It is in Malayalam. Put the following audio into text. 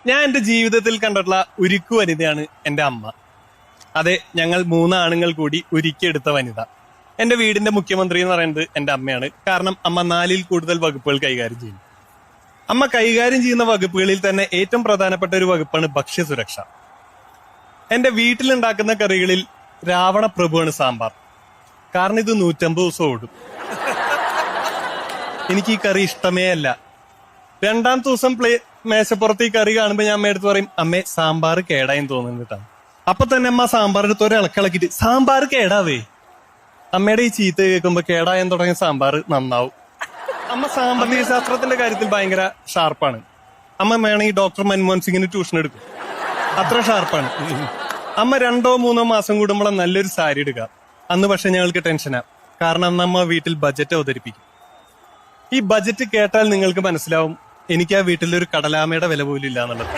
ഞാൻ എന്റെ ജീവിതത്തിൽ കണ്ടിട്ടുള്ള ഉരുക്കു വനിതയാണ് എന്റെ അമ്മ. അതെ, ഞങ്ങൾ 3 ആണുങ്ങൾ കൂടി ഉരുക്കിയെടുത്ത വനിത. എന്റെ വീടിന്റെ മുഖ്യമന്ത്രി എന്ന് പറയുന്നത് എന്റെ അമ്മയാണ്. കാരണം അമ്മ 4-ൽ കൂടുതൽ വകുപ്പുകൾ കൈകാര്യം ചെയ്യും. അമ്മ കൈകാര്യം ചെയ്യുന്ന വകുപ്പുകളിൽ തന്നെ ഏറ്റവും പ്രധാനപ്പെട്ട ഒരു വകുപ്പാണ് ഭക്ഷ്യസുരക്ഷ. എന്റെ വീട്ടിലുണ്ടാക്കുന്ന കറികളിൽ രാവണ പ്രഭുവാണ് സാമ്പാർ. കാരണം ഇത് 150 ദിവസം ഓടും. എനിക്ക് ഈ കറി ഇഷ്ടമേ അല്ല. 2ാമത്തെ ദിവസം മേശപ്പുറത്ത് ഈ കറി കാണുമ്പോ ഞാൻ അമ്മയെടുത്ത് പറയും, അമ്മേ സാമ്പാർ കേടായെന്ന് തോന്നുന്നുട്ടാണ്. അപ്പൊ തന്നെ അമ്മ സാമ്പാർ എടുത്ത് ഒരിളക്കിളക്കിട്ട് സാമ്പാർ കേടാവേ. അമ്മയുടെ ഈ ചീത്ത കേൾക്കുമ്പോ കേടായെന്ന് തുടങ്ങിയ സാമ്പാർ നന്നാവും. അമ്മ സാമ്പത്തിക ശാസ്ത്രത്തിന്റെ കാര്യത്തിൽ ഭയങ്കര ഷാർപ്പാണ്. അമ്മ വേണമെങ്കിൽ ഡോക്ടർ മൻമോഹൻ സിംഗിന് ട്യൂഷൻ എടുക്കും, അത്ര ഷാർപ്പാണ്. അമ്മ 2-3 മാസം കൂടുമ്പോൾ നല്ലൊരു സാരി എടുക്കുക. അന്ന് പക്ഷെ ഞങ്ങൾക്ക് ടെൻഷനാ. കാരണം അന്ന് അമ്മ വീട്ടിൽ ബജറ്റ് അവതരിപ്പിക്കും. ഈ ബജറ്റ് കേട്ടാൽ നിങ്ങൾക്ക് മനസ്സിലാവും എനിക്ക് ആ വീട്ടിലൊരു കടലാമയുടെ വില പോലും ഇല്ല എന്നുള്ളത്.